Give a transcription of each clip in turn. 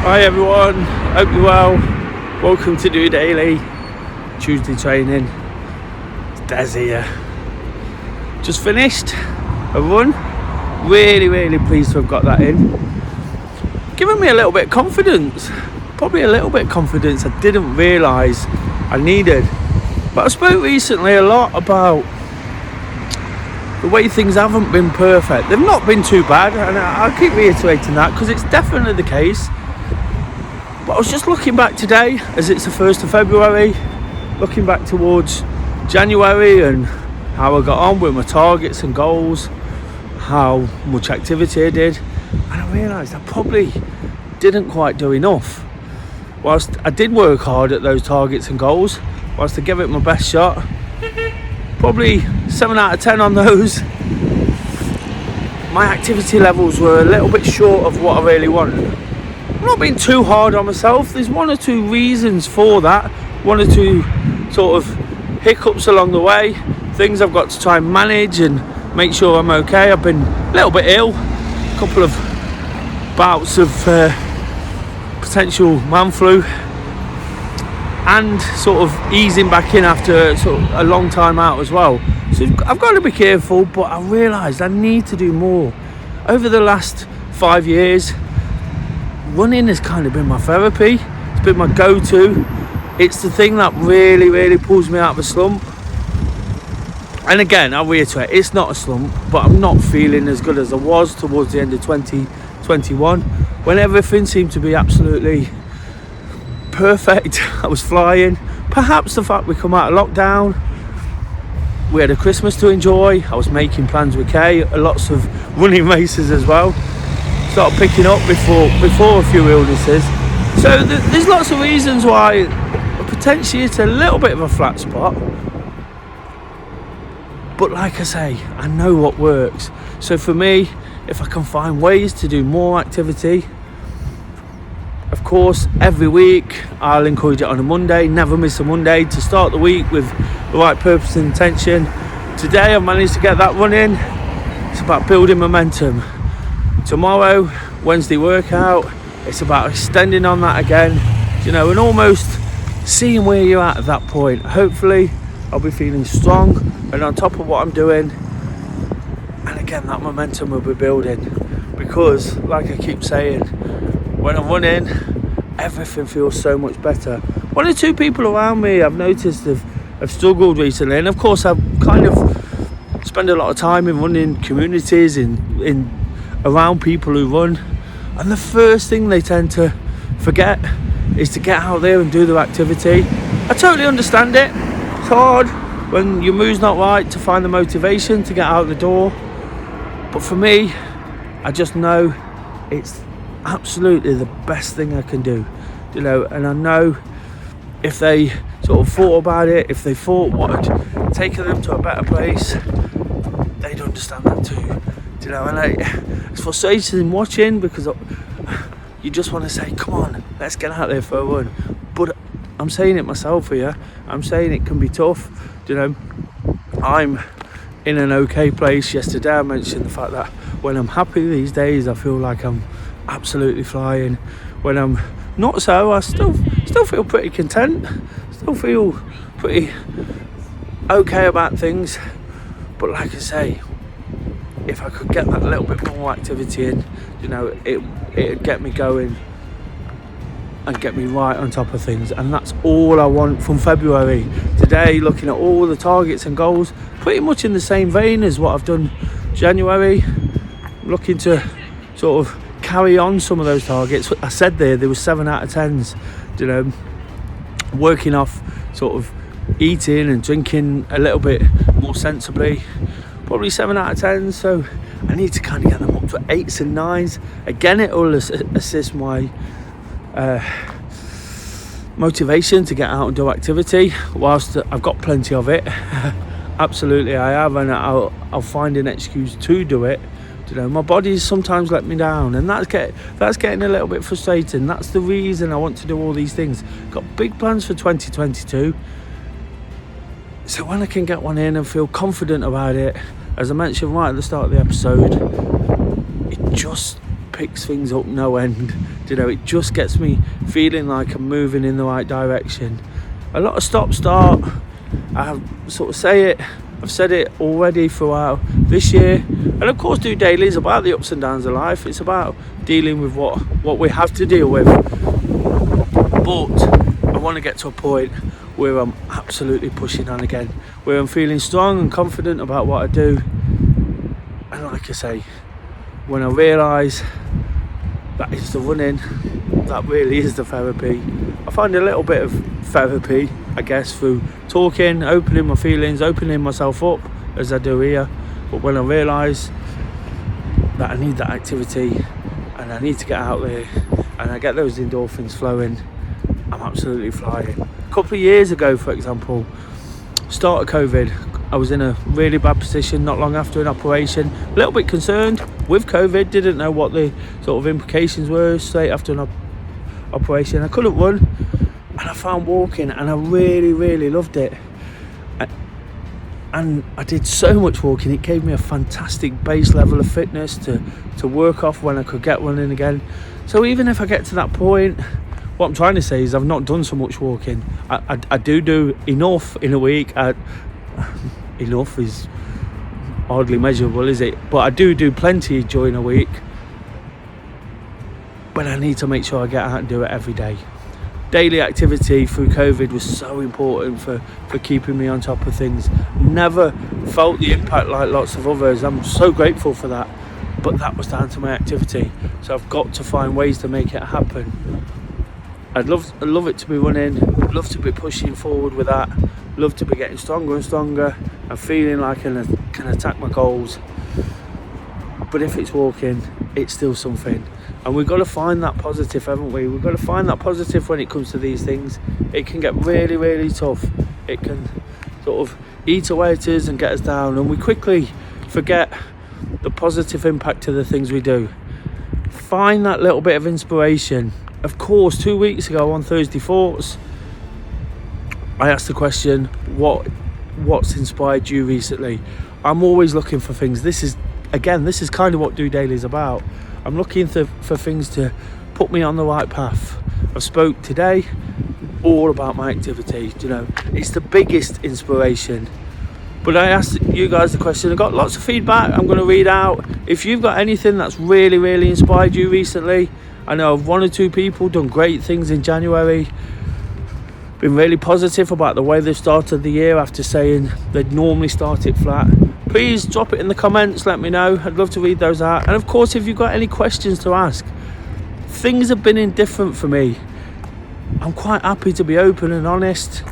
Hi everyone, hope you're well. Welcome to DOdaily, Tuesday training. It's Des here. Just finished a run. Really pleased to have got that in. Giving me a little bit of confidence. Probably a little bit of confidence I didn't realise I needed. But I spoke recently a lot about the way things haven't been perfect. They've not been too bad, and I'll keep reiterating that because it's definitely the case. But I was just looking back today, as it's the 1st of February, looking back towards January and how I got on with my targets and goals, how much activity I did, and I realised I probably didn't quite do enough. Whilst I did work hard at those targets and goals, whilst I gave it my best shot, probably 7 out of 10 on those, my activity levels were a little bit short of what I really wanted. I'm not being too hard on myself. There's one or two reasons for that, one or two sort of hiccups along the way, things I've got to try and manage and make sure I'm okay. I've been a little bit ill, a couple of bouts of potential man flu, and sort of easing back in after sort of a long time out as well. So I've got to be careful, but I realised I need to do more. Over the last 5 years, running has kind of been my therapy. It's been my go-to. It's the thing that really pulls me out of a slump. And again, I'll reiterate, it's not a slump, but I'm not feeling as good as I was towards the end of 2021 when everything seemed to be absolutely perfect. I was flying. Perhaps the fact we come out of lockdown, we had a Christmas to enjoy. I was making plans with Kay, lots of running races as well. Started picking up before a few illnesses. So there's lots of reasons why potentially it's a little bit of a flat spot. But like I say, I know what works. So for me, if I can find ways to do more activity, of course, every week I'll encourage it on a Monday. Never miss a Monday to start the week with the right purpose and intention. Today I've managed to get that running. It's about building momentum. Tomorrow, Wednesday workout, it's about extending on that again, and almost seeing where you're at that point. Hopefully I'll be feeling strong and on top of what I'm doing, and again that momentum will be building, because like I keep saying, when I'm running, everything feels so much better. One or two people around me I've noticed have struggled recently, and of course I've kind of spent a lot of time in running communities, in around people who run, and the first thing they tend to forget is to get out there and do their activity. I totally understand it. It's hard when your mood's not right to find the motivation to get out the door, but for me, I just know it's absolutely the best thing I can do, and I know if they sort of thought about it, if they thought what had taken them to a better place, they'd understand that too. And it's frustrating watching, because you just want to say, come on, let's get out there for a run. But I'm saying it myself here. I'm saying it can be tough. I'm in an okay place. Yesterday I mentioned the fact that when I'm happy these days, I feel like I'm absolutely flying. When I'm not so, I still feel pretty content. Still feel pretty okay about things. But like I say, if I could get that little bit more activity in, it'd get me going and get me right on top of things. And that's all I want from February. Today, looking at all the targets and goals, pretty much in the same vein as what I've done January, looking to sort of carry on some of those targets. I said there were 7 out of 10s, working off sort of eating and drinking a little bit more sensibly. Probably 7 out of 10, so I need to kind of get them up to 8s and 9s. Again, it will assist my motivation to get out and do activity, whilst I've got plenty of it. Absolutely I have, and I'll find an excuse to do it. My body's sometimes let me down, and that's getting a little bit frustrating. That's the reason I want to do all these things. Got big plans for 2022. So when I can get one in and feel confident about it, as I mentioned right at the start of the episode, it just picks things up no end. It just gets me feeling like I'm moving in the right direction. A lot of stop-start, I've said it already throughout this year. And of course DOdaily is about the ups and downs of life. It's about dealing with what we have to deal with. But I want to get to a point where I'm absolutely pushing on again, where I'm feeling strong and confident about what I do. And like I say, when I realise that it's the running, that really is the therapy. I find a little bit of therapy, I guess, through talking, opening my feelings, opening myself up as I do here. But when I realise that I need that activity and I need to get out there and I get those endorphins flowing, I'm absolutely flying. A couple of years ago, for example, start of COVID, I was in a really bad position not long after an operation, a little bit concerned with COVID, didn't know what the sort of implications were straight after an operation. I couldn't run, and I found walking, and I really loved it. And I did so much walking, it gave me a fantastic base level of fitness to work off when I could get running again. So even if I get to that point, what I'm trying to say is I've not done so much walking. I do enough in a week. Enough is hardly measurable, is it? But I do plenty during a week. But I need to make sure I get out and do it every day. Daily activity through COVID was so important for keeping me on top of things. Never felt the impact like lots of others. I'm so grateful for that. But that was down to my activity. So I've got to find ways to make it happen. I'd love it to be running, love to be pushing forward with that, love to be getting stronger and stronger and feeling like I can attack my goals. But if it's walking, it's still something. And we've got to find that positive, haven't we? We've got to find that positive when it comes to these things. It can get really tough. It can sort of eat away at us and get us down, and we quickly forget the positive impact of the things we do. Find that little bit of inspiration. Of course, 2 weeks ago on Thursday Thoughts, I asked the question, what's inspired you recently? I'm always looking for things. This is kind of what DOdaily is about. I'm looking for things to put me on the right path. I spoke today all about my activity. It's the biggest inspiration. But I asked you guys the question. I got lots of feedback I'm going to read out. If you've got anything that's really inspired you recently, I know of 1 or 2 people done great things in January, been really positive about the way they've started the year after saying they'd normally start it flat. Please drop it in the comments, let me know. I'd love to read those out. And of course, if you've got any questions to ask, things have been indifferent for me. I'm quite happy to be open and honest.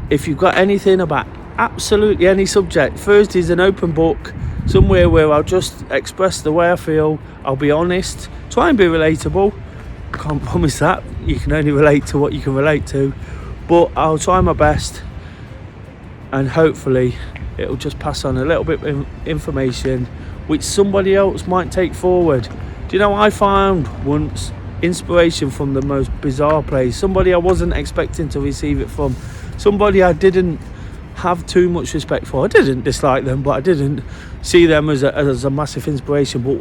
If you've got anything about absolutely any subject, Thursday's an open book, somewhere where I'll just express the way I feel. I'll be honest, try and be relatable. Can't promise that. You can only relate to what you can relate to, but I'll try my best, and hopefully it'll just pass on a little bit of information which somebody else might take forward. I found once inspiration from the most bizarre place, somebody I wasn't expecting to receive it from, somebody I didn't have too much respect for. I didn't dislike them, but I didn't see them as a massive inspiration. But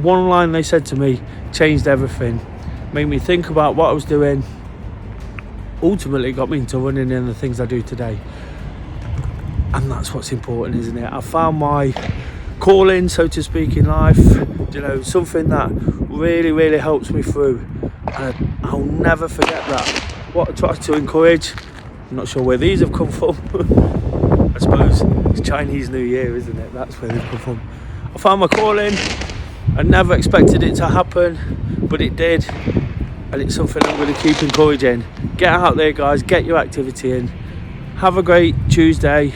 one line they said to me changed everything, made me think about what I was doing, ultimately got me into running and the things I do today. And that's what's important, isn't it? I found my calling, so to speak, in life, something that really helps me through, and I'll never forget that. What I try to encourage, I'm not sure where these have come from. I suppose it's Chinese New Year, isn't it? That's where they've come from. I found my calling. I never expected it to happen, but it did, and it's something I'm going to keep encouraging. Get out there, guys, get your activity in. Have a great Tuesday.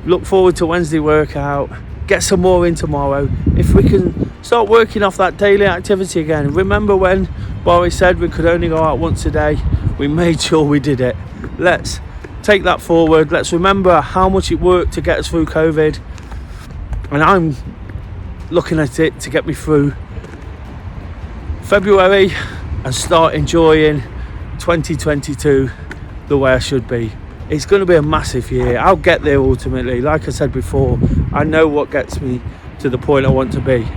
Look forward to Wednesday workout. Get some more in tomorrow. If we can start working off that daily activity again. Remember when Boris said we could only go out once a day? We made sure we did it. Let's take that forward. Let's remember how much it worked to get us through COVID, and I'm looking at it to get me through February and start enjoying 2022 the way I should be. It's going to be a massive year. I'll get there ultimately. Like I said before, I know what gets me to the point I want to be.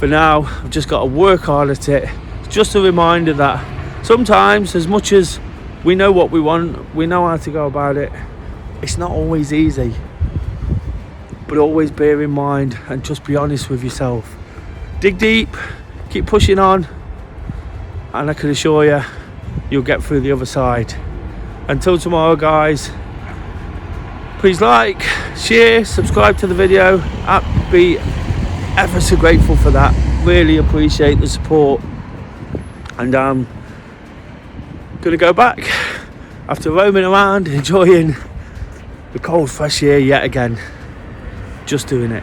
for now, I've just got to work hard at it. It's just a reminder that sometimes, as much as we know what we want, we know how to go about it, it's not always easy. But always bear in mind and just be honest with yourself. Dig deep, keep pushing on, and I can assure you, you'll get through the other side. Until tomorrow, guys, please like, share, subscribe to the video. I'd be ever so grateful for that. Really appreciate the support. And I'm gonna go back after roaming around, enjoying the cold fresh air yet again. Just doing it.